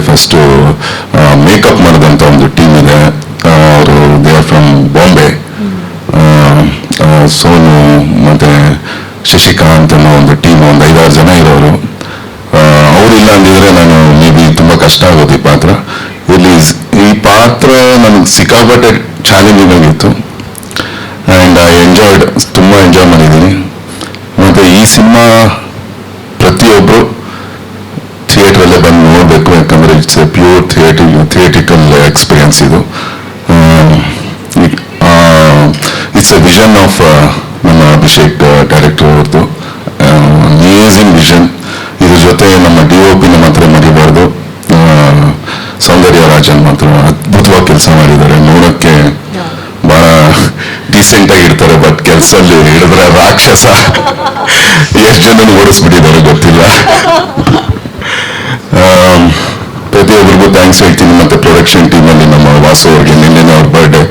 First makeup ಮಾಡಿದಂಥ ಒಂದು team ಇದೆ. ಅವರು they are from Bombay. Sonu ಮತ್ತು ಶಶಿಕಾಂತ್ ಅನ್ನೋ ಒಂದು ಟೀಮ್, ಒಂದು 5-6 ಜನ ಇರೋರು. ಅವರಿಲ್ಲ ಅಂದಿದ್ರೆ ನಾನು ಮೇ ಬಿ ತುಂಬ ಕಷ್ಟ ಆಗೋದು ಈ ಪಾತ್ರ. ಇಲ್ಲಿ ಈ ಪಾತ್ರ ನನಗೆ ಸಿಕ್ಕಾಪಟ್ಟೆ ಚಾಲೆಂಜಿಂಗ್ ಆಗಿತ್ತು. ಆ್ಯಂಡ್ ಐ ಎಂಜಾಯ್ಡ್, ತುಂಬ ಎಂಜಾಯ್ ಮಾಡಿದ್ದೀನಿ. ಮತ್ತು ಈ ಸಿನಿಮಾ ಪ್ರತಿಯೊಬ್ಬರು ಥಿಯೇಟ್ರಲ್ಲೇ ಬಂದು ನೋಡಬೇಕು, ಯಾಕಂದರೆ it's A pure theatrical experience ಇದು. ಇಟ್ಸ್ ಎ ವಿಷನ್ ಆಫ್ ನಮ್ಮ ಅಭಿಷೇಕ್ ಡೈರೆಕ್ಟರ್ ಅವ್ರದ್ದು, ಅಮೇಝಿಂಗ್ ವಿಷನ್. ಇದ್ರ ಜೊತೆ ನಮ್ಮ DOP ಮಾತ್ರ ಮರಿಬಾರ್ದು, ಸೌಂದರ್ಯ ರಾಜನ್ ಮಾತ್ರ ಅದ್ಭುತವಾಗಿ ಕೆಲಸ ಮಾಡಿದ್ದಾರೆ. ನೋಡೋಕ್ಕೆ ಬಹಳ ಡೀಸೆಂಟ್ ಆಗಿ ಇರ್ತಾರೆ, ಬಟ್ ಕೆಲಸದಲ್ಲಿ ಹಿಡಿದ್ರೆ ರಾಕ್ಷಸ. ಎಷ್ಟು ಜನ ಓಡಿಸ್ಬಿಟ್ಟಿದ್ದಾರೆ ಗೊತ್ತಿಲ್ಲ. ಪ್ರತಿಯೊಬ್ಬರಿಗೂ ಥ್ಯಾಂಕ್ಸ್ ಹೇಳ್ತೀನಿ. ಮತ್ತೆ ಪ್ರೊಡಕ್ಷನ್ ಟೀಮಲ್ಲಿ ನಮ್ಮ ವಾಸು ಅವ್ರಿಗೆ ನಿನ್ನೆ ಅವ್ರ birthday,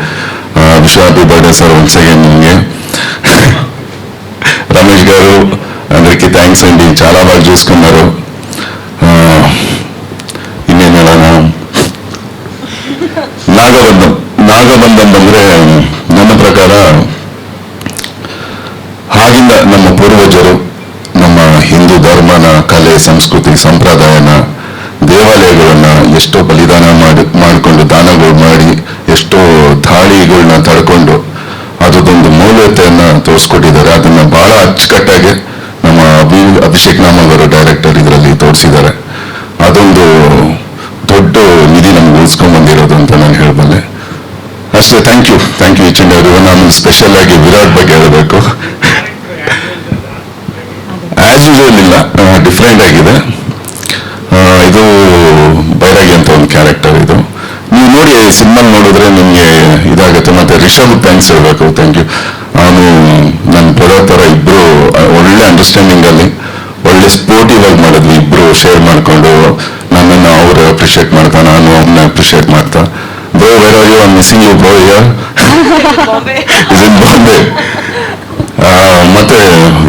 wish happy birthday sir once again ನಿಮಗೆ. ರಮೇಶ್ గారు అందరికీ థ్యాంక్స్ అండి, చాలా బాగా చూసుకున్నారు. ಇನ್ನೇನು ಹೇಳೋಣ, ನಾಗಬಂಧಂ ಅಂದರೆ ನನ್ನ ಪ್ರಕಾರ ಆಗಿಂದ ನಮ್ಮ ಪೂರ್ವಜರು ನಮ್ಮ ಹಿಂದೂ ಧರ್ಮನ, ಕಲೆ, ಸಂಸ್ಕೃತಿ, ಸಂಪ್ರದಾಯನ, ದೇವಾಲಯಗಳನ್ನ ಎಷ್ಟೋ ಬಲಿದಾನ ಮಾಡಿಕೊಂಡು ದಾನಗಳು ಮಾಡಿ ಎಷ್ಟೋ ದಾಳಿಗಳನ್ನ ತಡ್ಕೊಂಡು ಅದೊಂದು ಮೌಲ್ಯತೆಯನ್ನ ತೋರಿಸ್ಕೊಟ್ಟಿದ್ದಾರೆ. ಅದನ್ನ ಬಹಳ ಅಚ್ಚುಕಟ್ಟಾಗಿ ನಮ್ಮ ಅಭಿಷೇಕ್ ನಾಮಗರು ಡೈರೆಕ್ಟರ್ ಇದರಲ್ಲಿ ತೋರಿಸಿದ್ದಾರೆ. ಅದೊಂದು ದೊಡ್ಡ ನಿಧಿ ನಮ್ಗೆ ಉಳಿಸ್ಕೊಂಡ್ ಬಂದಿರೋದು ಅಂತ ನಾನು ಹೇಳಬಲ್ಲೆ. ಅಷ್ಟೇ. Thank you each and every one. ನಾನು ಸ್ಪೆಷಲ್ ಆಗಿ ವಿರಾಟ್ ಬಗ್ಗೆ ಹೇಳಬೇಕು. ಆಸ್ ಯೂಶುವಲ್ ಇಲ್ಲ, ಡಿಫ್ರೆಂಟ್ ಆಗಿದೆ. ಇದು ಬೈರಾಗಿ ಅಂತ ಒಂದು ಕ್ಯಾರೆಕ್ಟರ್. ಇದು ನೀವು ನೋಡಿ ಸಿನಿಮಾ ನೋಡಿದ್ರೆ ನಿಮಗೆ ಇದಾಗುತ್ತೆ. ಮತ್ತೆ ರಿಷಬ್ ಥ್ಯಾಂಕ್ಸ್ ಹೇಳ್ಬೇಕು. Thank you. ಅವನು ನನ್ನ ಪ್ರೊಡಕ್ಟರ್ ಇಬ್ರು ಒಳ್ಳೆ ಅಂಡರ್ಸ್ಟ್ಯಾಂಡಿಂಗ್ ಅಲ್ಲಿ ಒಳ್ಳೆ ಸ್ಪೋರ್ಟಿವ್ ಆಗಿ ಮಾಡಿದ್ವಿ. ಇಬ್ರು ಶೇರ್ ಮಾಡ್ಕೊಂಡು ನನ್ನನ್ನು ಅವ್ರು ಅಪ್ರಿಷಿಯೇಟ್ ಮಾಡ್ತಾ, ನಾನು ಅವ್ರನ್ನ ಅಪ್ರಿಷಿಯೇಟ್ ಮಾಡ್ತಾ. Bro where are you? I am missing you bro here is in Bombay. ಮತ್ತೆ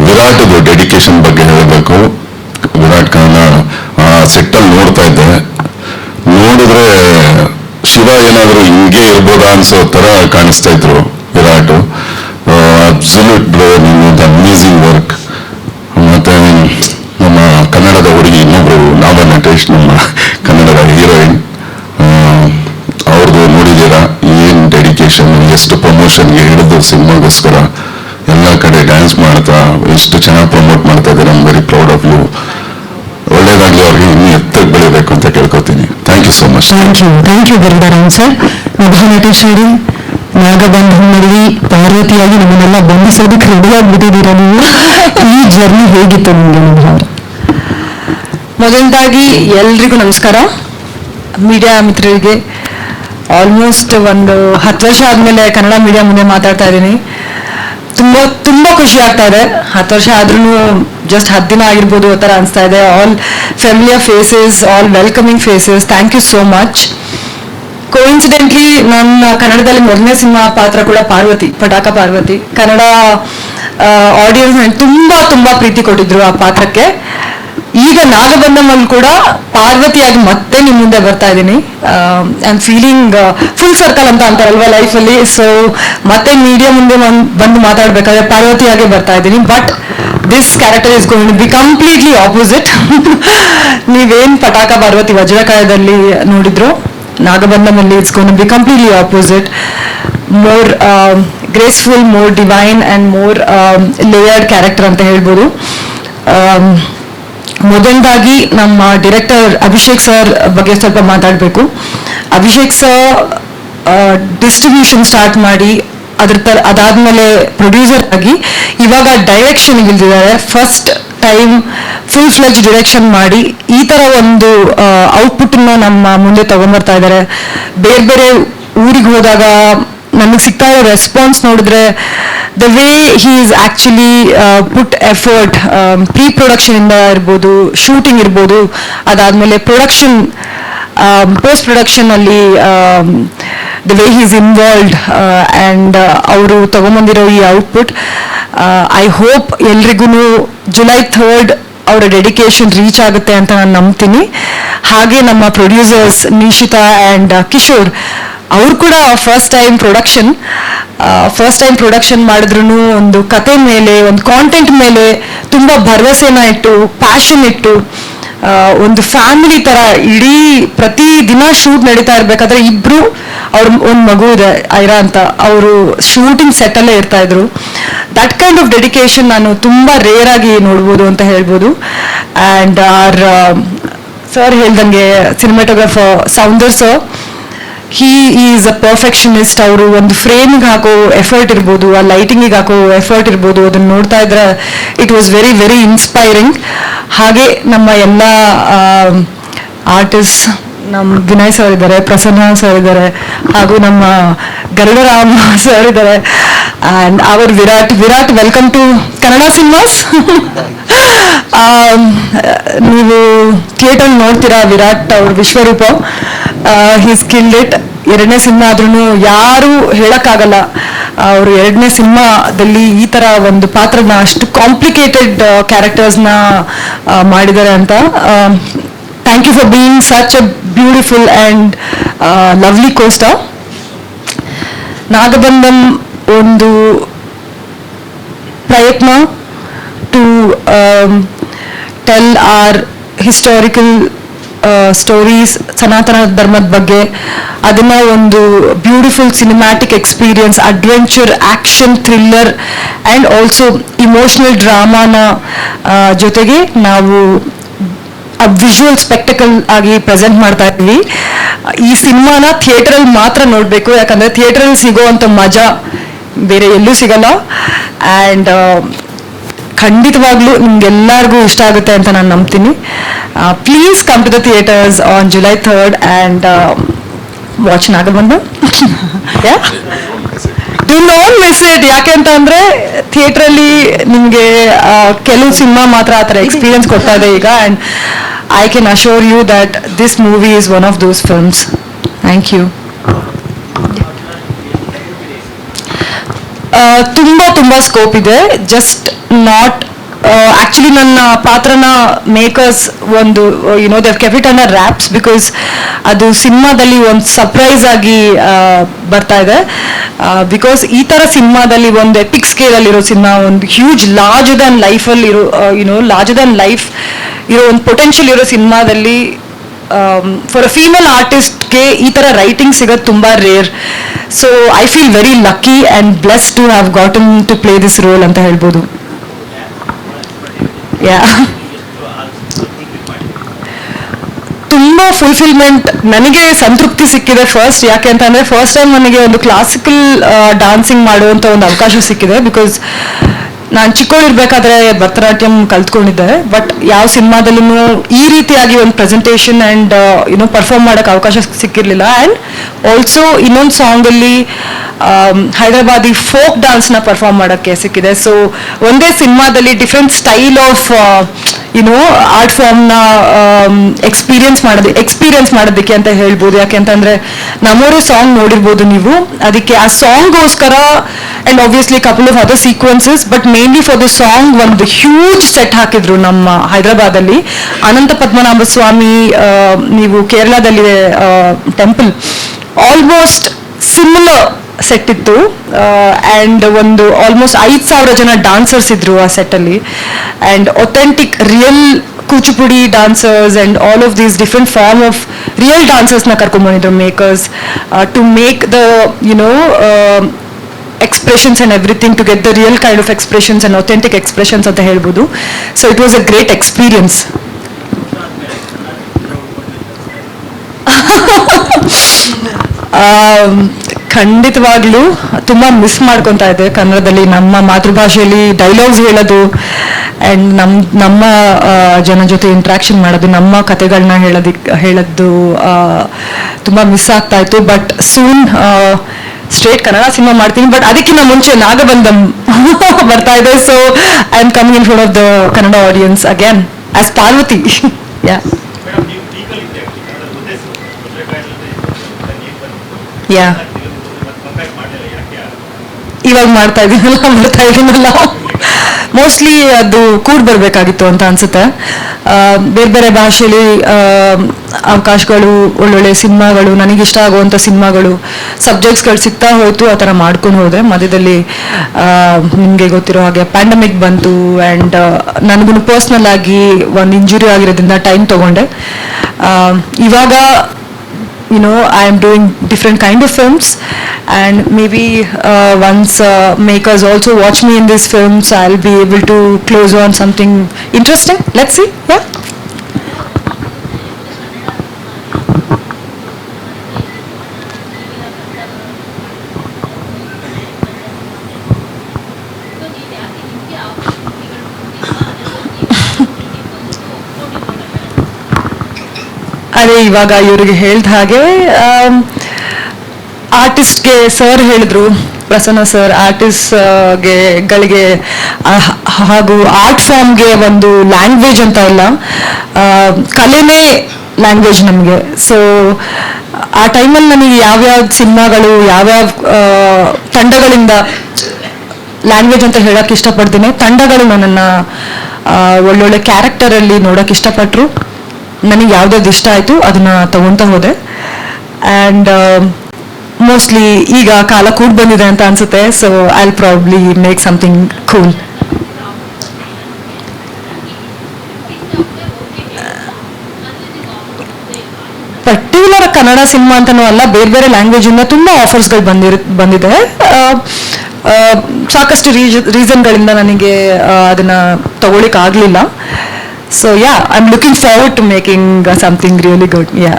ವಿರಾಟ್ದು ಡೆಡಿಕೇಶನ್ ಬಗ್ಗೆ ಹೇಳಬೇಕು. ವಿರಾಟ್ ಖಾನ್ ಸೆಟ್ಟಲ್ಲಿ ನೋಡ್ತಾ ಇದ್ದೆ, ನೋಡಿದ್ರೆ ಶಿವ ಏನಾದ್ರು ಹಿಂಗೆ ಇರ್ಬೋದಾ ಅನ್ಸೋ ತರ ಕಾಣಿಸ್ತಾ ಇದ್ರು ವಿರಾಟ್. ಅಬ್ಸಲ್ಯೂಟ್ ಬ್ರೋ, ನಿಮ್ಮದು ಅಮೇಝಿಂಗ್ ವರ್ಕ್. ಮತ್ತೆ ನಮ್ಮ ಕನ್ನಡದ ಹುಡುಗಿ ಇನ್ನೊಬ್ರು ನಾವ ನಟೇಶ್, ನಮ್ಮ ಕನ್ನಡದ ಹೀರೋಯಿನ್, ಅವ್ರದ್ದು ನೋಡಿದ್ದೀರಾ ಏನ್ ಡೆಡಿಕೇಶನ್, ಎಷ್ಟು ಪ್ರಮೋಷನ್ಗೆ ಹಿಡಿದು ಸಿನಿಮಾಗೋಸ್ಕರ ಎಲ್ಲ ಕಡೆ ಡ್ಯಾನ್ಸ್ ಮಾಡ್ತಾ ಎಷ್ಟು ಚೆನ್ನಾಗಿ ಪ್ರಮೋಟ್ ಮಾಡ್ತಾ ಇದ್ದಾರೆ. I am very proud of you. ಒಳ್ಳೇದಾಗ್ಲಿ, ಅವ್ರಿಗೆ ಇನ್ನೂ ಎತ್ತಕ್ಕೆ ಬೆಳಿಬೇಕು ಅಂತ ಕೇಳ್ಕೊತೀನಿ. Thank you so much. Thank you Garuda Ram sir. ಮಹಾನಟೇಶ್ವರಿ ನಾಗಬಂಧನಲ್ಲಿ ಪಾರ್ವತಿಯಾಗಿ ನಮ್ಮನ್ನೆಲ್ಲ ಬಂಧಿಸೋದಕ್ಕೆ ರೆಡಿ ಆಗ್ಬಿಟ್ಟಿದ್ದೀರಾ ನೀವು. ಈ ಜರ್ನಿ ಹೇಗಿತ್ತು ನಿಮಗೆ? ನಮ್ಮ ಮೊದಲದಾಗಿ ಎಲ್ರಿಗೂ ನಮಸ್ಕಾರ. ಮೀಡಿಯಾ ಮಿತ್ರರಿಗೆ ಆಲ್ಮೋಸ್ಟ್ ಒಂದು 10 ವರ್ಷ ಆದಮೇಲೆ ಕನ್ನಡ ಮೀಡಿಯಾ ಮುಂದೆ ಮಾತಾಡ್ತಾ ಇದ್ದೀನಿ. ತುಂಬ ಖುಷಿ ಆಗ್ತಾ ಇದೆ. 10 ವರ್ಷ ಆದ್ರೂ ಜಸ್ಟ್ 10 ದಿನ ಆಗಿರ್ಬೋದು ಆ ಥರ ಅನಿಸ್ತಾ ಇದೆ. All familiar faces, all welcoming faces. Thank you so much. Coincidentally ನನ್ನ ಕನ್ನಡದಲ್ಲಿ ಮೊದಲನೇ ಸಿನಿಮಾ ಪಾತ್ರ ಕೂಡ ಪಾರ್ವತಿ, ಪಟಾಕ ಪಾರ್ವತಿ. ಕನ್ನಡ ಆಡಿಯನ್ಸ್ ತುಂಬ ಪ್ರೀತಿ ಕೊಟ್ಟಿದ್ರು ಆ ಪಾತ್ರಕ್ಕೆ. ಈಗ ನಾಗಬಂಧಮಲ್ಲಿ ಕೂಡ ಪಾರ್ವತಿಯಾಗಿ ಮತ್ತೆ ನಿಮ್ಮ ಮುಂದೆ ಬರ್ತಾ ಇದ್ದೀನಿ. I am feeling full circle ಅಂತ ಅಂತಾರಲ್ವಾ ಲೈಫಲ್ಲಿ. ಸೊ ಮತ್ತೆ ಮೀಡಿಯಾ ಮುಂದೆ ಬಂದು ಮಾತಾಡ್ಬೇಕಾದ್ರೆ ಪಾರ್ವತಿಯಾಗಿ ಬರ್ತಾ ಇದ್ದೀನಿ. But this character is going to be completely opposite. ನೀವೇನ್ ಪಟಾಕ ಪಾರ್ವತಿ ವಜ್ರಕಾಯದಲ್ಲಿ ನೋಡಿದ್ರು, ನಾಗಬಂಧಮಲ್ಲಿ it's going to be completely opposite. More graceful, more divine and more layered character ಅಂತ ಹೇಳ್ಬೋದು. ಮೊದಲದಾಗಿ ನಮ್ಮ ಡೈರೆಕ್ಟರ್ ಅಭಿಷೇಕ್ ಸರ್ ಬಗ್ಗೆ ಸ್ವಲ್ಪ ಮಾತಾಡಬೇಕು. ಅಭಿಷೇಕ್ ಸರ್ ಡಿಸ್ಟ್ರಿಬ್ಯೂಷನ್ ಸ್ಟಾರ್ಟ್ ಮಾಡಿ ಅದಾದ್ಮೇಲೆ ಪ್ರೊಡ್ಯೂಸರ್ ಆಗಿ ಇವಾಗ ಡೈರೆಕ್ಷನ್ ಇಳಿದಿದ್ದಾರೆ. First time full fledge direction ಮಾಡಿ ಈ ತರ ಒಂದು ಔಟ್ಪುಟ್ನ ನಮ್ಮ ಮುಂದೆ ತಗೊಂಡ್ಬರ್ತಾ ಇದ್ದಾರೆ. ಬೇರೆ ಬೇರೆ ಊರಿಗೆ ಹೋದಾಗ ನಮಗೆ ಸಿಗ್ತಾ ಇರೋ ರೆಸ್ಪಾನ್ಸ್ ನೋಡಿದ್ರೆ the way he is actually put effort, pre production ಇಂದ ಇರ್ಬೋದು, ಶೂಟಿಂಗ್ ಇರ್ಬೋದು, ಅದಾದ್ಮೇಲೆ ಪ್ರೊಡಕ್ಷನ್, ಪೋಸ್ಟ್ ಪ್ರೊಡಕ್ಷನ್ ಅಲ್ಲಿ the way he is involved and ಅವರು ತಗೊಂಬಂದಿರೋ ಈ ಔಟ್ಪುಟ್ ಐ ಹೋಪ್ ಎಲ್ರಿಗೂ July 3rd ಅವರ ಡೆಡಿಕೇಶನ್ ರೀಚ್ ಆಗುತ್ತೆ ಅಂತ ನಾನು ನಂಬ್ತೀನಿ. ಹಾಗೆ ನಮ್ಮ ಪ್ರೊಡ್ಯೂಸರ್ಸ್ ನಿಶಿತಾ ಆ್ಯಂಡ್ ಕಿಶೋರ್, ಅವ್ರು ಕೂಡ ಫಸ್ಟ್ ಟೈಮ್ ಪ್ರೊಡಕ್ಷನ್ ಮಾಡಿದ್ರು ಒಂದು ಕತೆ ಮೇಲೆ, ಒಂದು ಕಾಂಟೆಂಟ್ ಮೇಲೆ ತುಂಬ ಭರವಸೆನ ಇಟ್ಟು, ಪ್ಯಾಷನ್ ಇಟ್ಟು, ಒಂದು ಫ್ಯಾಮಿಲಿ ತರ ಇಡೀ ಪ್ರತಿ ದಿನ ಶೂಟ್ ನಡೀತಾ ಇರ್ಬೇಕಾದ್ರೆ ಇಬ್ರು, ಅವ್ರ ಒಂದು ಮಗು ಇದೆ ಐರಾ ಅಂತ, ಅವರು ಶೂಟಿಂಗ್ ಸೆಟ್ ಅಲ್ಲೇ ಇರ್ತಾ ಇದ್ರು. ದಟ್ ಕೈಂಡ್ ಆಫ್ ಡೆಡಿಕೇಶನ್ ನಾನು ತುಂಬಾ ರೇರ್ ಆಗಿ ನೋಡ್ಬೋದು ಅಂತ ಹೇಳ್ಬೋದು. ಆ್ಯಂಡ್ ಆರ್ ಸರ್ ಹೇಳ್ದಂಗೆ cinematographer Soundar sir, he is a perfectionist. ಅವರು ಒಂದು ಫ್ರೇಮಿಗೆ ಹಾಕೋ ಎಫರ್ಟ್ ಇರ್ಬೋದು, ಆ ಲೈಟಿಂಗಿಗೆ ಹಾಕೋ ಎಫರ್ಟ್ ಇರ್ಬೋದು, ಅದನ್ನ ನೋಡ್ತಾ ಇದ್ರೆ it was very very inspiring. ಹಾಗೆ ನಮ್ಮ ಎಲ್ಲ ಆರ್ಟಿಸ್ಟ್, ನಮ್ಮ ವಿನಯ್ ಸರ್ ಇದ್ದಾರೆ, ಪ್ರಸನ್ನ ಸರ್ ಇದ್ದಾರೆ, ಹಾಗೂ ನಮ್ಮ ಗರುಡರಾಮ್ ಸರ್ ಇದ್ದಾರೆ, and our Virat welcome to Kannada cinemas. ನೀವು ಥಿಯೇಟರ್ ನೋಡ್ತೀರಾ ವಿರಾಟ್ ಅವ್ರ ವಿಶ್ವರೂಪ, ಹೀಸ್ ಕಿಲ್ಡ್ ಇಟ್. 2ನೇ ಸಿನಿಮಾ ಆದ್ರೂ ಯಾರು ಹೇಳಕ್ಕಾಗಲ್ಲ ಅವರು 2ನೇ ಸಿನಿಮಾದಲ್ಲಿ ಈ ತರ ಒಂದು ಪಾತ್ರನ, ಅಷ್ಟು ಕಾಂಪ್ಲಿಕೇಟೆಡ್ ಕ್ಯಾರೆಕ್ಟರ್ಸ್ನ ಮಾಡಿದ್ದಾರೆ ಅಂತ. Thank you for being such a beautiful and lovely costar. Nagabandham ಒಂದು ಪ್ರಯತ್ನ to tell our historical stories, ಸನಾತನ ಧರ್ಮದ ಬಗ್ಗೆ. ಅದನ್ನ ಒಂದು beautiful cinematic experience, adventure, action, thriller and also emotional ಡ್ರಾಮಾನ ಜೊತೆಗೆ ನಾವು ವಿಜುವಲ್ ಸ್ಪೆಕ್ಟಕಲ್ ಆಗಿ ಪ್ರೆಸೆಂಟ್ ಮಾಡ್ತಾ ಇದ್ವಿ. ಈ ಸಿನಿಮಾನ ಥಿಯೇಟರಲ್ಲಿ ಮಾತ್ರ ನೋಡಬೇಕು, ಯಾಕಂದ್ರೆ ಥಿಯೇಟರಲ್ಲಿ ಸಿಗೋವಂಥ ಮಜಾ ಬೇರೆ ಎಲ್ಲೂ ಸಿಗಲ್ಲ. ಆ್ಯಂಡ್ ಖಂಡಿತವಾಗ್ಲೂ ನಿಮ್ಗೆಲ್ಲರಿಗೂ ಇಷ್ಟ ಆಗುತ್ತೆ ಅಂತ ನಾನು ನಂಬ್ತೀನಿ. Please come to the theaters on July 3rd and watch Nagabandham. Do not miss it. ಯಾಕೆ ಅಂತ ಅಂದ್ರೆ ಥಿಯೇಟ್ರಲ್ಲಿ ನಿಮಗೆ ಕೆಲವು ಸಿನಿಮಾ ಮಾತ್ರ ಆ ಥರ ಎಕ್ಸ್ಪೀರಿಯನ್ಸ್ ಕೊಡ್ತಾ ಇದೆ ಈಗ. And I can assure you that this movie is one of those films. Thank you. ತುಂಬ ಸ್ಕೋಪ್ ಇದೆ. ಜಸ್ಟ್ ನಾಟ್ ಆಕ್ಚುಲಿ ನನ್ನ ಪಾತ್ರನ ಮೇಕರ್ಸ್ ಒಂದು they kept it under wraps, because ಅದು ಸಿನಿಮಾದಲ್ಲಿ ಒಂದು ಸರ್ಪ್ರೈಸ್ ಆಗಿ ಬರ್ತಾ ಇದೆ. ಬಿಕಾಸ್ ಈ ಥರ ಸಿನಿಮಾದಲ್ಲಿ ಒಂದು ಎಪಿಕ್ ಸ್ಕೇಲಲ್ಲಿರೋ ಸಿನಿಮಾ, ಒಂದು ಹ್ಯೂಜ್ ಲಾರ್ಜರ್ ದ್ಯಾನ್ ಲೈಫಲ್ಲಿ ಇರೋ ಲಾರ್ಜರ್ ದ್ಯಾನ್ ಲೈಫ್ ಇರೋ ಒಂದು ಪೊಟೆನ್ಷಿಯಲ್ ಇರೋ ಸಿನಿಮಾದಲ್ಲಿ ಫಾರ್ ಅ ಫೀಮೇಲ್ ಆರ್ಟಿಸ್ಟ್ಗೆ ಈ ಥರ ರೈಟಿಂಗ್ ಸಿಗೋದು ತುಂಬ rare. So I feel very lucky and blessed to have gotten to play this role ಅಂತ ಹೇಳ್ಬೋದು. ತುಂಬ ಫುಲ್ಫಿಲ್ಮೆಂಟ್, ನನಗೆ ಸಂತೃಪ್ತಿ ಸಿಕ್ಕಿದೆ ಫಸ್ಟ್. ಯಾಕೆ ಅಂತಂದರೆ ಫಸ್ಟ್ ಟೈಮ್ ನನಗೆ ಒಂದು ಕ್ಲಾಸಿಕಲ್ ಡಾನ್ಸಿಂಗ್ ಮಾಡುವಂಥ ಒಂದು ಅವಕಾಶ ಸಿಕ್ಕಿದೆ. ಬಿಕಾಸ್ ನಾನು ಚಿಕ್ಕವಳಿರ್ಬೇಕಾದ್ರೆ ಭರತನಾಟ್ಯಂ ಕಲ್ತ್ಕೊಂಡಿದ್ದೆ, ಬಟ್ ಯಾವ ಸಿನಿಮಾದಲ್ಲೂ ಈ ರೀತಿಯಾಗಿ ಒಂದು ಪ್ರೆಸೆಂಟೇಷನ್ ಆ್ಯಂಡ್ ಪರ್ಫಾರ್ಮ್ ಮಾಡೋಕ್ಕೆ ಅವಕಾಶ ಸಿಕ್ಕಿರಲಿಲ್ಲ. ಆ್ಯಂಡ್ ಆಲ್ಸೋ ಇನ್ನೊಂದು ಸಾಂಗಲ್ಲಿ ಹೈದರಾಬಾದಿ ಫೋಕ್ ಡಾನ್ಸ್ನ ಪರ್ಫಾರ್ಮ್ ಮಾಡೋಕ್ಕೆ ಸಿಕ್ಕಿದೆ. ಸೊ ಒಂದೇ ಸಿನಿಮಾದಲ್ಲಿ ಡಿಫ್ರೆಂಟ್ ಸ್ಟೈಲ್ ಆಫ್ ಆರ್ಟ್ ಫಾರ್ಮ್ನ ಎಕ್ಸ್ಪೀರಿಯನ್ಸ್ ಮಾಡೋದಕ್ಕೆ ಅಂತ ಹೇಳ್ಬೋದು. ಯಾಕೆ ಅಂತಂದರೆ ನಮ್ಮೂರು ಸಾಂಗ್ ನೋಡಿರ್ಬೋದು ನೀವು, ಅದಕ್ಕೆ ಆ ಸಾಂಗ್ಗೋಸ್ಕರ and obviously couple of other sequences, but mainly for the song ಒಂದು ಹ್ಯೂಜ್ ಸೆಟ್ ಹಾಕಿದ್ರು ನಮ್ಮ ಹೈದರಾಬಾದಲ್ಲಿ. ಅನಂತ ಪದ್ಮನಾಭ ಸ್ವಾಮಿ, ನೀವು ಕೇರಳದಲ್ಲಿದೆ ಟೆಂಪಲ್, ಆಲ್ಮೋಸ್ಟ್ ಸಿಮಿಲರ್ ಸೆಟ್ ಇತ್ತು. ಆ್ಯಂಡ್ ಒಂದು ಆಲ್ಮೋಸ್ಟ್ 5,000 ಜನ ಡಾನ್ಸರ್ಸ್ ಇದ್ರು ಆ ಸೆಟ್ಟಲ್ಲಿ. And authentic real Kuchipudi dancers and all of these different form of real ಡಾನ್ಸರ್ಸ್ನ ಕರ್ಕೊಂಡ್ಬಂದಿದ್ರು makers to make the expressions and everything, to get the real kind of expressions and authentic expressions ಅಂತ ಹೇಳ್ಬೋದು. So it was a great experience. ಖಂಡಿತವಾಗ್ಲೂ ತುಂಬ miss ಮಾಡ್ಕೊತಾ ಇದ್ದೆ ಕನ್ನಡದಲ್ಲಿ ನಮ್ಮ ಮಾತೃಭಾಷೆಯಲ್ಲಿ ಡೈಲಾಗ್ಸ್ ಹೇಳೋದು ಆ್ಯಂಡ್ ನಮ್ಮ ಜನ ಜೊತೆ ಇಂಟ್ರಾಕ್ಷನ್ ಮಾಡೋದು, ನಮ್ಮ ಕತೆಗಳನ್ನ ಹೇಳೋದು ತುಂಬ ಮಿಸ್ ಆಗ್ತಾ ಇತ್ತು. But soon straight Kannada cinema ಮಾಡ್ತೀನಿ. ಬಟ್ ಅದಕ್ಕಿಂತ ಮುಂಚೆ ನಾಗಬಂಧಂ ಬರ್ತಾ ಇದೆ. So I am coming in front of the Kannada audience again as Parvathi. Yeah ಇವಾಗ ಮಾಡ್ತಾ ಇದ್ದೀನಲ್ಲ ಮೋಸ್ಟ್ಲಿ ಅದು ಕೂಡ್ ಬರಬೇಕಾಗಿತ್ತು ಅಂತ ಅನ್ಸುತ್ತೆ. ಬೇರೆ ಬೇರೆ ಭಾಷೆಯಲ್ಲಿ ಅವಕಾಶಗಳು, ಒಳ್ಳೊಳ್ಳೆ ಸಿನಿಮಾಗಳು, ನನಗಿಷ್ಟ ಆಗುವಂಥ ಸಿನಿಮಾಗಳು, ಸಬ್ಜೆಕ್ಟ್ಸ್ಗಳು ಸಿಗ್ತಾ ಹೋಯ್ತು. ಆ ಥರ ಮಾಡ್ಕೊಂಡು ಹೋದೆ. ಮಧ್ಯದಲ್ಲಿ ನಿಮಗೆ ಗೊತ್ತಿರೋ ಹಾಗೆ ಪ್ಯಾಂಡಮಿಕ್ ಬಂತು ಆ್ಯಂಡ್ ನನಗೂ ಪರ್ಸ್ನಲ್ ಆಗಿ ಒಂದು ಇಂಜುರಿ ಆಗಿರೋದ್ರಿಂದ ಟೈಮ್ ತೊಗೊಂಡೆ. ಇವಾಗ I am doing different kind of films, and maybe once makers also watch me in these films, I'll be able to close on something interesting. Let's see. Yeah. ಅದೇ ಇವಾಗ ಇವ್ರಿಗೆ ಹೇಳ್ದ ಹಾಗೆ ಆರ್ಟಿಸ್ಟ್ಗೆ ಸರ್ ಹೇಳಿದ್ರು, Prasanna sir, ಗಳಿಗೆ ಹಾಗೂ ಆರ್ಟ್ ಫಾರ್ಮ್ಗೆ ಒಂದು ಲ್ಯಾಂಗ್ವೇಜ್ ಅಂತ ಇಲ್ಲ, ಕಲೆನೇ ಲ್ಯಾಂಗ್ವೇಜ್ ನಮಗೆ. ಸೊ ಆ ಟೈಮಲ್ಲಿ ನನಗೆ ಯಾವ್ಯಾವ ಸಿನಿಮಾಗಳು, ಯಾವ್ಯಾವ ತಂಡಗಳಿಂದ ಲ್ಯಾಂಗ್ವೇಜ್ ಅಂತ ಹೇಳಕ್ ಇಷ್ಟಪಡ್ತೀನಿ. ತಂಡಗಳು ನನ್ನನ್ನು ಒಳ್ಳೊಳ್ಳೆ ಕ್ಯಾರೆಕ್ಟರಲ್ಲಿ ನೋಡೋಕೆ ಇಷ್ಟಪಟ್ಟರು. ನನಗೆ ಯಾವ್ದಾದ್ರು ಇಷ್ಟ ಆಯಿತು ಅದನ್ನ ತಗೊತಾ ಹೋದೆ. ಆ್ಯಂಡ್ ಮೋಸ್ಟ್ಲಿ ಈಗ ಕಾಲ ಕೂಡ್ ಬಂದಿದೆ ಅಂತ ಅನ್ಸುತ್ತೆ. So I will probably make something cool. Particular Kannada cinema ಅಂತನೂ ಅಲ್ಲ, ಬೇರೆ ಬೇರೆ ಲ್ಯಾಂಗ್ವೇಜಿಂದ ತುಂಬ ಆಫರ್ಸ್ಗಳು ಬಂದಿದೆ. ಸಾಕಷ್ಟು ರೀಸನ್ಗಳಿಂದ ನನಗೆ ಅದನ್ನ ತಗೊಳ್ಳಿಕ್ಕೆ ಆಗಲಿಲ್ಲ. So yeah, I'm looking forward to making something really good. Yeah.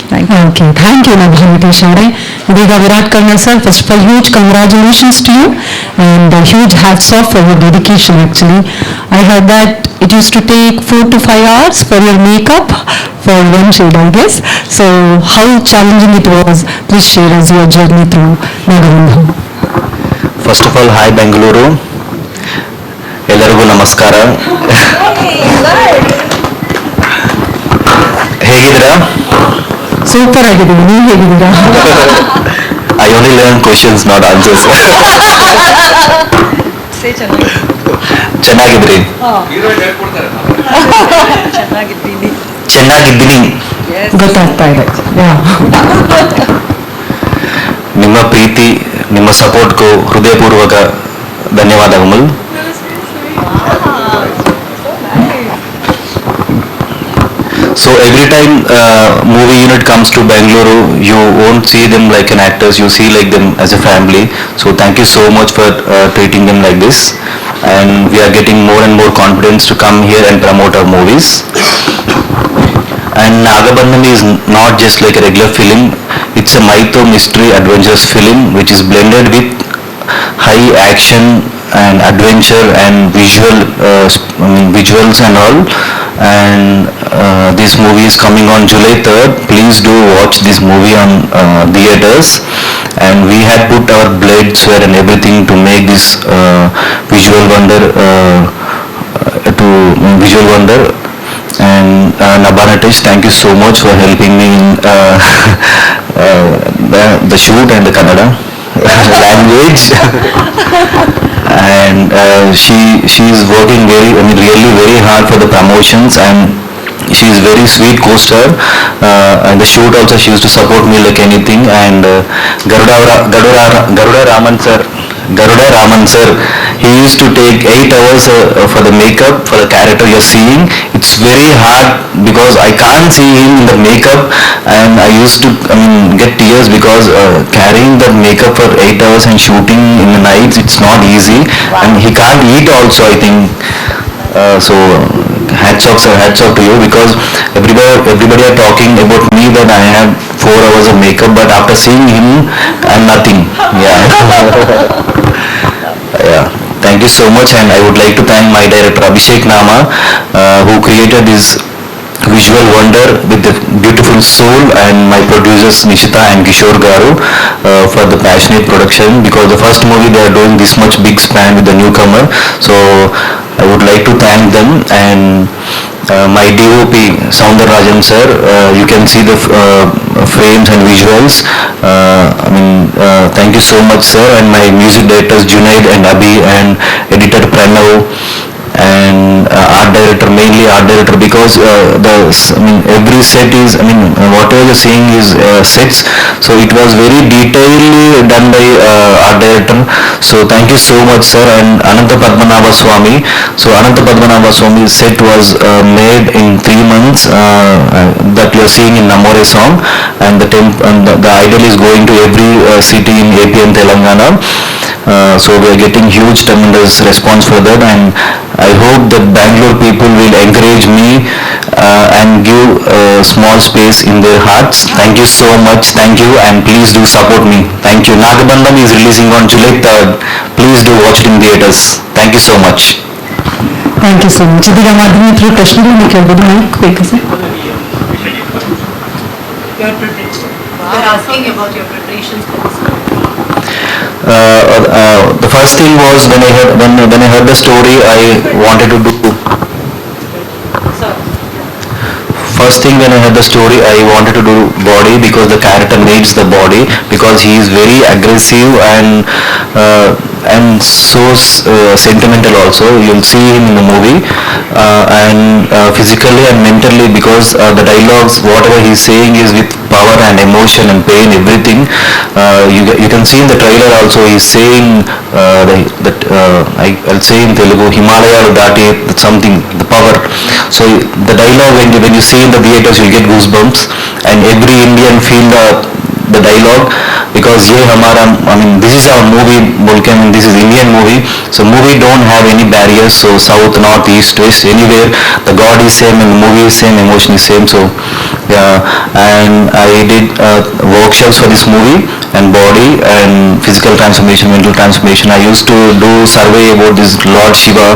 Thank you. Okay, thank you, Nabhanitesh Avare. Idega Virat Karnal sir, first of all, huge congratulations to you and a huge hats off for your dedication actually. I heard that it used to take 4 to 5 hours for your makeup for one shade, I guess. So how challenging it was. Please share us your journey through Nagabandham. First of all, hi Bengaluru. ಎಲ್ಲರಿಗೂ ನಮಸ್ಕಾರ. ಹೇಗಿದ್ದೀರಾ? Super ಆಗಿದ್ದೀವಿ, ನೀವು ಹೇಗಿದ್ದೀರಾ? I only learn questions not answers. ಚೆನ್ನಾಗಿದ್ರಿ? ಚೆನ್ನಾಗಿದ್ದೀನಿ. ಗೊತ್ತಾಗ್ತಾ ಇದೆ. ನಿಮ್ಮ ಪ್ರೀತಿ, ನಿಮ್ಮ ಸಪೋರ್ಟ್ಗೂ ಹೃದಯಪೂರ್ವಕ ಧನ್ಯವಾದಗಳು. So every time movie unit comes to Bengaluru, you won't see them like an actors, you see like them as a family. So thank you so much for treating them like this, and we are getting more and more confidence to come here and promote our movies. And Nagabandham is not just like a regular film, it's a mytho mystery adventurous film which is blended with high action and adventure and visuals and all. And this movie is coming on July 3rd. Please do watch this movie on theaters. And we had put our blood, sweat and everything to make this visual wonder. And Nabhanitesh, thank you so much for helping me in the shoot and the Kannada language. And she is working really very hard for the promotions, and she is very sweet co-star. And the shoot also she used to support me like anything. And Garuda Raman sir, he used to take 8 hours for the makeup for the character you're seeing. It's very hard because I can't see him in the makeup, and I used to get tears because carrying the makeup for 8 hours and shooting in the nights, it's not easy. Wow. And he can't eat also, I think. So hats off to you, because everybody are talking about me that I have 4 hours of makeup, but after seeing him I'm nothing. Yeah. Yeah, thank you so much. And I would like to thank my director Abhishek Nama, who created this visual wonder with the beautiful soul, and my producers Nishita and Kishore Garu for the passionate production, because the first movie they are doing this much big span with the newcomer. So I would like to thank them. And my DOP Soundararajan sir, you can see the frames and visuals. Thank you so much sir. And my music directors Junaid and Abhi, and editor Pranav, and art director, mainly art director, because every set is, whatever you're saying is sets, so it was very detailedly done by art director. So thank you so much, sir. And Ananta Padmanabha Swami. So Ananta Padmanabha Swami set was made in 3 months, that you are seeing in Namore song, and the idol is going to every city in AP and Telangana. So we are getting huge tremendous response for that, and I hope that Bangalore people will encourage me and give small space in their hearts. Thank you so much. Thank you, and please do support me. Thank you. Nagabandham is releasing on July 3rd. Please do watch it in theaters. Thank you so much. Thank you so much. ಇದೀಗ ಮಾಧ್ಯಮ ಮಿತ್ರರು ಪ್ರಶ್ನೆಗಳನ್ನು ಕೇಳ್ಬೋದು. Mic ಬೇಕಾ sir? They're asking about your preparations for this. The first thing was when I heard the story, I wanted to do. First thing when I heard the story, I wanted to do body, because the character needs the body, because he is very aggressive and so sentimental also. You'll see him in the movie, and physically and mentally, because the dialogues, whatever he's saying is with power and emotion and pain, everything. You can see in the trailer also, he's saying that I'll say in Telugu, Himalaya Dati, something, the power. So the dialogue, when you see in the theaters, you'll get goosebumps, and every Indian feel the dialogue, because ye hamara, this is our movie, Bolke, this is Indian movie, so movie don't have any barriers, so south, north, east, west, anywhere, the God is same and the movie is same, emotion is same. So yeah, and I did workshops for this movie, and body and physical transformation, mental transformation. I used to do survey about this Lord Shiva,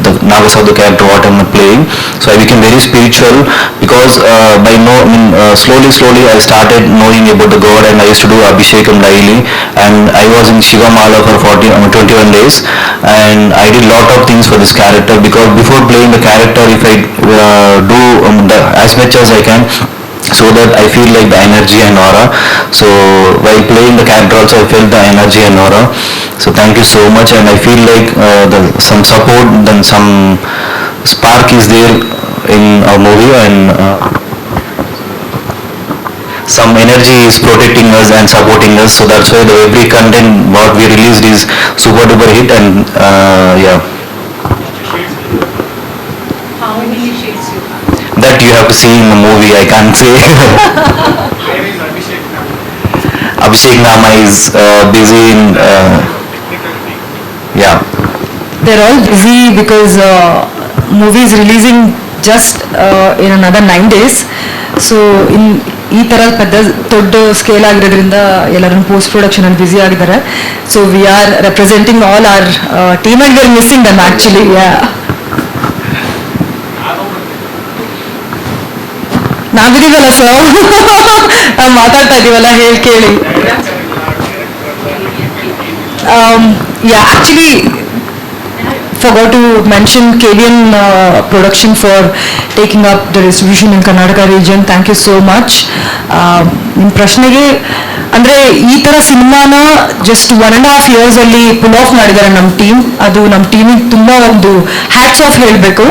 the Nagasaudu character what I'm playing. So I became very spiritual, because slowly I started knowing about the God, and I used to do Abhishekam daily, and I was in Shiva Mala for 21 days, and I did lot of things for this character, because before playing the character, if I do as much as I can, so that I feel like the energy and aura. So while playing the character also, I felt the energy and aura. So thank you so much, and I feel like some support, then some spark is there in our movie, and some energy is protecting us and supporting us. So that's why every content what we released is super duper hit, and yeah. How many shades you have? That you have to see in the movie, I can't say. Abhishek Nama is busy in, yeah. They're all busy because movie is releasing just in another 9 days. So ಈ ಥರ ದೊಡ್ಡ scale ಆಗಿರೋದ್ರಿಂದ ಎಲ್ಲರೂ post production ಅಲ್ಲಿ busy ಆಗಿದ್ದಾರೆ. So we are representing all our team and we are missing them actually. ನಾವಿದೀವಲ್ಲ sir, ನಾವು ಮಾತಾಡ್ತಾ ಇದೀವಲ್ಲ, ಹೇಳಿ ಕೇಳಿ. Actually forgot to mention KVN production for taking up the distribution in Karnataka region. Thank you so much. ನಿಮ್ಮ ಪ್ರಶ್ನೆಗೆ ಅಂದರೆ ಈ ಥರ ಸಿನಿಮಾನ ಜಸ್ಟ್ 1.5 years ಅಲ್ಲಿ ಪುಲ್ ಆಫ್ ಮಾಡಿದ್ದಾರೆ ನಮ್ಮ ಟೀಮ್. ಅದು ನಮ್ಮ ಟೀಮಿಗೆ ತುಂಬ ಒಂದು ಹ್ಯಾಟ್ಸ್ ಆಫ್ ಹೇಳಬೇಕು.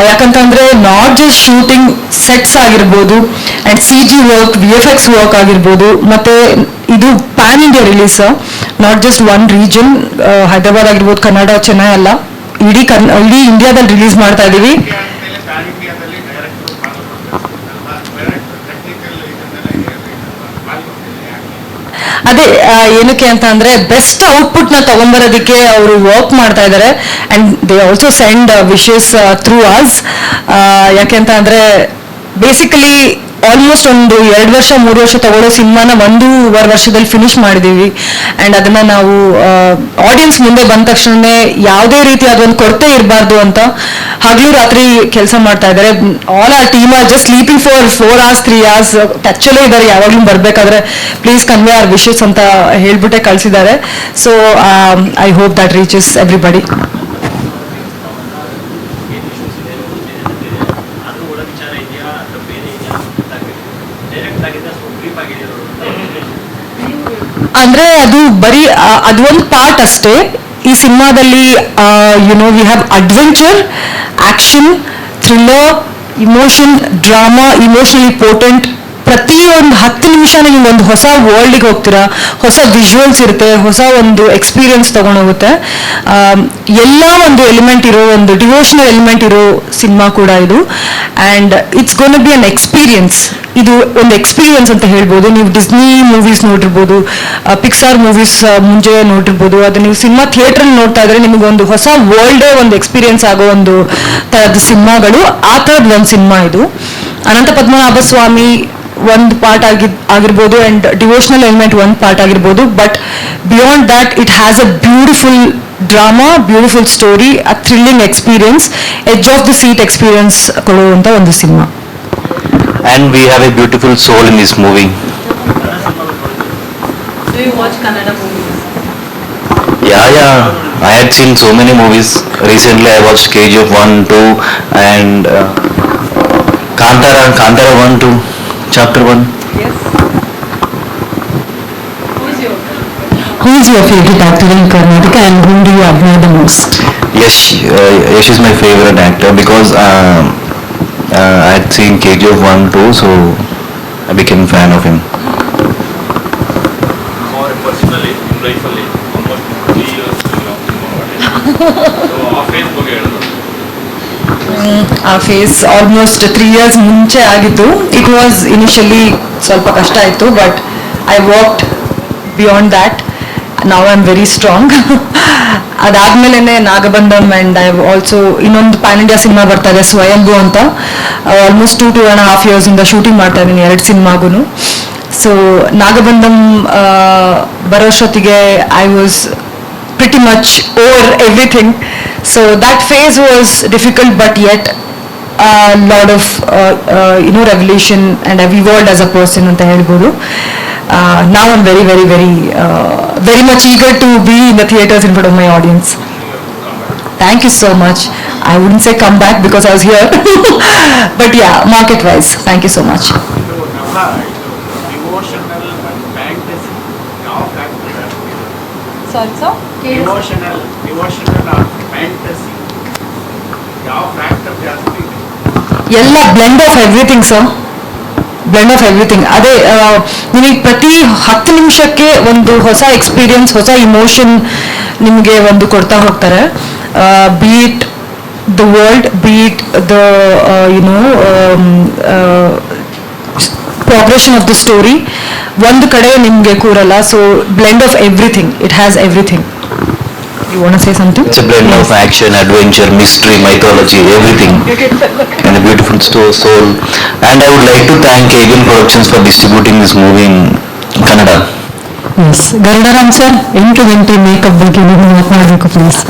ಯಾಕಂತಂದರೆ ನಾಟ್ ಜಸ್ಟ್ ಶೂಟಿಂಗ್ ಸೆಟ್ಸ್ ಆಗಿರ್ಬೋದು, and CG work, VFX work ಆಗಿರ್ಬೋದು, ಮತ್ತು ಇದು PAN India release, not just one region, Hyderabad ಆಗಿರ್ಬೋದು, ಕನ್ನಡ, ಚೆನ್ನೈ ಅಲ್ಲ, ಇಡೀ ಇಂಡಿಯಾದಲ್ಲಿ ರಿಲೀಸ್ ಮಾಡ್ತಾ ಇದ್ದೀವಿ. ಅದೇ ಏನಕ್ಕೆ ಅಂತ ಅಂದ್ರೆ ಬೆಸ್ಟ್ ಔಟ್ಪುಟ್ ನ ತಗೊಂಡ್ಬರೋದಕ್ಕೆ ಅವರು ವರ್ಕ್ ಮಾಡ್ತಾ ಇದ್ದಾರೆ, and they also send wishes through us. ಯಾಕೆ ಅಂತ ಅಂದ್ರೆ ಬೇಸಿಕಲಿ ಆಲ್ಮೋಸ್ಟ್ ಒಂದು 2 ವರ್ಷ 3 ವರ್ಷ ತಗೊಳ್ಳೋ ಸಿನಿಮಾನ 1.5 ವರ್ಷದಲ್ಲಿ ಫಿನಿಶ್ ಮಾಡಿದ್ದೀವಿ. ಆ್ಯಂಡ್ ಅದನ್ನು ನಾವು ಆಡಿಯನ್ಸ್ ಮುಂದೆ ಬಂದ ತಕ್ಷಣವೇ ಯಾವುದೇ ರೀತಿ ಅದೊಂದು ಕೊರತೆ ಇರಬಾರ್ದು ಅಂತ ಹಗಲು ರಾತ್ರಿ ಕೆಲಸ ಮಾಡ್ತಾ ಇದ್ದಾರೆ. All our team are just sleeping for 4 hours 3 hours ಟಚ್ಚಲ್ಲೇ ಇದ್ದಾರೆ. ಯಾವಾಗಲೂ ಬರಬೇಕಾದ್ರೆ ಪ್ಲೀಸ್ ಕನ್ವೆ ಆರ್ ವಿಶಸ್ ಅಂತ ಹೇಳ್ಬಿಟ್ಟೆ ಕಳಿಸಿದ್ದಾರೆ. So I hope that reaches everybody. ಅಂದ್ರೆ ಅದು ಬರೀ ಅದು ಒಂದು ಪಾರ್ಟ್ ಅಷ್ಟೇ. ಈ ಸಿನಿಮಾದಲ್ಲಿ we have adventure, action, thriller, emotion, drama, emotionally potent. ಪ್ರತಿಯೊಂದು 10 ನಿಮಿಷ ನಿಮ್ಗೆ ಒಂದು ಹೊಸ ವರ್ಲ್ಡ್ಗೆ ಹೋಗ್ತೀರಾ, ಹೊಸ ವಿಜುವಲ್ಸ್ ಇರುತ್ತೆ, ಹೊಸ ಒಂದು ಎಕ್ಸ್ಪೀರಿಯನ್ಸ್ ತಗೊಂಡೋಗುತ್ತೆ. ಎಲ್ಲ ಒಂದು ಎಲಿಮೆಂಟ್ ಇರೋ, ಒಂದು ಡಿವೋಷನಲ್ ಎಲಿಮೆಂಟ್ ಇರೋ ಸಿನಿಮಾ ಕೂಡ ಇದು. And it's gonna be an experience. ಇದು ಒಂದು ಎಕ್ಸ್ಪೀರಿಯನ್ಸ್ ಅಂತ ಹೇಳ್ಬೋದು. ನೀವು ಡಿಸ್ನಿ ಮೂವೀಸ್ ನೋಡಿರ್ಬೋದು, ಪಿಕ್ಸಾರ್ ಮೂವೀಸ್ ಮುಂಚೆ ನೋಡಿರ್ಬೋದು. ಅದು ನೀವು ಸಿನಿಮಾ ಥಿಯೇಟ್ರಲ್ಲಿ ನೋಡ್ತಾ ಇದ್ರೆ ನಿಮಗೊಂದು ಹೊಸ ವರ್ಲ್ಡೇ ಒಂದು ಎಕ್ಸ್ಪೀರಿಯನ್ಸ್ ಆಗೋ ಒಂದು ಥರದ ಸಿನಿಮಾಗಳು. ಆ ಥರದ್ದು ಒಂದು ಸಿನಿಮಾ ಇದು. ಅನಂತ ಪದ್ಮನಾಭ ಸ್ವಾಮಿ ಒಂದು ಪಾರ್ಟ್ ಆಗಿರ್ಬೋದು, ಆ್ಯಂಡ್ ಡಿವೋಷನಲ್ ಎಲಿಮೆಂಟ್ ಒಂದು ಪಾರ್ಟ್ ಆಗಿರ್ಬೋದು. But beyond that it has a beautiful drama, beautiful story, a thrilling experience, edge of the seat experience ಕೊಡುವಂಥ ಒಂದು cinema. And we have a beautiful soul in this movie. Do you watch Kannada movies? Yeah. I had seen so many movies. Recently I watched KGF 1, 2 and Kantara 1, 2, chapter 1. Yes. Who is your favorite actor in Karnataka and whom do you admire the most? Yash is my favorite actor because I had seen KGF 1, 2, so I became a fan of him. More personally, in life ಅಲ್ಲಿ almost 3 years so ಆ face ಬಗ್ಗೆ ಹೇಳೋದು. ಆ face almost 3 years ಮುಂಚೆ ಆಗಿತ್ತು. It was initially ಸ್ವಲ್ಪ ಕಷ್ಟ ಆಯಿತು, but I walked beyond that. ನಾವು ಐ ಆಮ್ ವೆರಿ ಸ್ಟ್ರಾಂಗ್. ಅದಾದ್ಮೇಲೆ ನಾಗಬಂಧಮ್ ಆ್ಯಂಡ್ ಐ ಆಲ್ಸೋ ಇನ್ನೊಂದು ಪ್ಯಾನ್ ಇಂಡಿಯಾ ಸಿನಿಮಾ ಬರ್ತಾ ಇದೆ, ಸ್ವಯಂಭೂ ಅಂತ. ಆಲ್ಮೋಸ್ಟ್ 2.5 years ಇಂದ ಶೂಟಿಂಗ್ ಮಾಡ್ತಾ ಇದ್ದೀನಿ 2 ಸಿನಿಮಾಗೂ. ಸೊ ನಾಗಬಂಧಮ್ ಬರೋಷ್ಟೊತ್ತಿಗೆ I was pretty much over everything. So that phase was difficult, but yet a lot of revelation, and I've evolved as a person anta helbodu. Now I'm very very very very much eager to be in the theaters in front of my audience. Thank you so much. I wouldn't say come back because I was here. But yeah, market wise, thank you so much. Devotional and fantasy ಯಾವ factor? Sorry sir. Devotional or fantasy ಯಾವ factor ಜಾಸ್ತಿ ಇದೆ? ಎಲ್ಲ blend of everything sir, blend of everything. ಅದೇ ನಿಮಗೆ ಪ್ರತಿ 10 ನಿಮಿಷಕ್ಕೆ ಒಂದು ಹೊಸ ಎಕ್ಸ್ಪೀರಿಯನ್ಸ್, ಹೊಸ ಇಮೋಷನ್ ನಿಮಗೆ ಒಂದು ಕೊಡ್ತಾ ಹೋಗ್ತಾರೆ. Be it the world, be it the progression of the story, ಒಂದು ಕಡೆ ನಿಮಗೆ ಕೂರಲ್ಲ. So blend of everything, it has everything. You want to say something? It's a blend of action, adventure, mystery, mythology, everything, and a beautiful soul. And I would like to thank Kagan Productions for distributing this movie in Kannada. Yes. Garudaram sir, 8 ಗಂಟೆ makeup ಬಗ್ಗೆ ನೀವು ಮಾತನಾಡಬೇಕು please.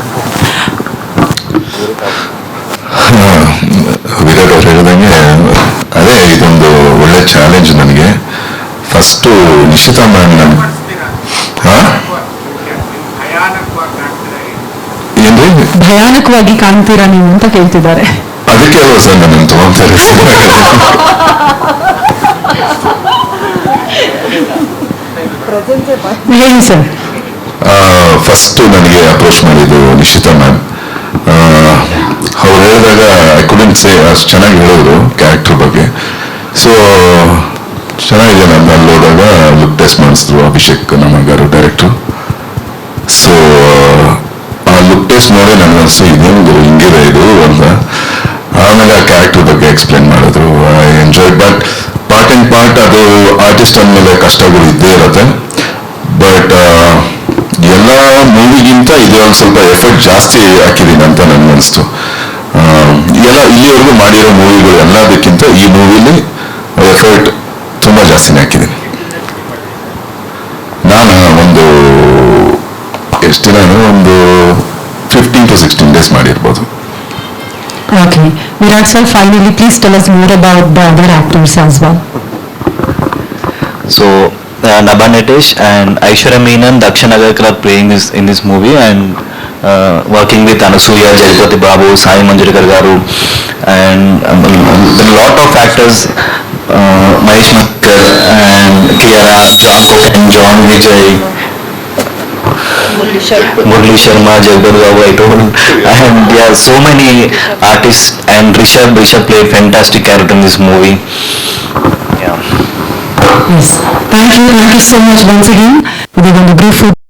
Virat ಅವ್ರು ಹೇಳಿದಂಗೆ ಅದೇ ಇದೊಂದು ಒಳ್ಳೆ challenge ನನಗೆ. ಫಸ್ಟು ನಿಶ್ಚಿತ ಮ್ಯಾಮ್ ಏನ್ರಿ ಭಯಾನಕವಾಗಿ ಕಾಣ್ತೀರಾ ನೀವು ಅಂತ ಕೇಳ್ತಿದ್ದಾರೆ. ಅದಕ್ಕೆ ಅಲ್ವಾ ಸರ್ ನನ್ನ ತಗೊಂತಾರೆ. ಹೇಳಿ ಸರ್. ಫಸ್ಟ್ ನನಗೆ ಅಪ್ರೋಚ್ ಮಾಡಿದ್ದು ನಿಶ್ಚಿತ ಮ್ಯಾಮ್. ಅವ್ರು ಹೇಳಿದಾಗ ಐ ಕುಡಂಟ್ ಸೇ, ಅಷ್ಟು ಚೆನ್ನಾಗಿ ಹೇಳಿದ್ರು ಕ್ಯಾರೆಕ್ಟರ್ ಬಗ್ಗೆ. ಸೊ ಚೆನ್ನಾಗಿದೆ. ನಾನು ಅಲ್ಲಿ ಹೋದಾಗ ಲುಕ್ ಟೆಸ್ಟ್ ಮಾಡಿಸಿದ್ರು ಅಭಿಷೇಕ್ ನಮಗಾರು ಡೈರೆಕ್ಟ್ರು. ಸೊ ಆ ಲುಕ್ ಟೆಸ್ಟ್ ನೋಡಿ ನನಗೆ ಅನಿಸ್ತು ಇದೇನು ಹಿಂಗಿದೆ ಇದು ಅಂತ. ಆಮೇಲೆ ಆ ಕ್ಯಾರೆಕ್ಟರ್ ಬಗ್ಗೆ ಎಕ್ಸ್ಪ್ಲೇನ್ ಮಾಡಿದ್ರು. I enjoy. But part and part ಅದು ಆರ್ಟಿಸ್ಟ್ ಅಂದಮೇಲೆ ಕಷ್ಟಗಳು ಇದ್ದೇ ಇರುತ್ತೆ. ಬಟ್ ಎಲ್ಲ ಮೂವಿಗಿಂತ ಇದು ಒಂದು ಸ್ವಲ್ಪ ಎಫರ್ಟ್ ಜಾಸ್ತಿ ಹಾಕಿದ್ದೀನಿ ಅಂತ ನನಗೆ ಅನಿಸ್ತು. ಎಲ್ಲ ಇಲ್ಲಿವರೆಗೂ ಮಾಡಿರೋ ಮೂವಿಗಳು ಎಲ್ಲದಕ್ಕಿಂತ ಈ ಮೂವಿಲಿ ಎಫರ್ಟ್ ತುಂಬ ಜಾಸ್ತಿನೇ ಹಾಕಿದ್ದೀನಿ. ನಾನು ಒಂದು ಎಷ್ಟು ದಿನ ಒಂದು 15 to 16 days ಮಾಡಿರ್ಬೋದು. Okay. Virat sir, finally please tell us more about the other actors as well. So Nabha Natesh and Aishwarya Menon, Dakshan Agarkar are playing in this movie, and working with Anasuya, Jagapati Babu, Sai Manjrekar garu, and a lot of actors, Mahesh Makkar and Kiara, Jaco and John Vijay. Murli Sharma, Jagat Babu, I told, and yeah, so many artists, and Rishabh played fantastic character in this movie. Yeah. Yes. Thank you so much once again. ಇದೀಗ ಒಂದು brief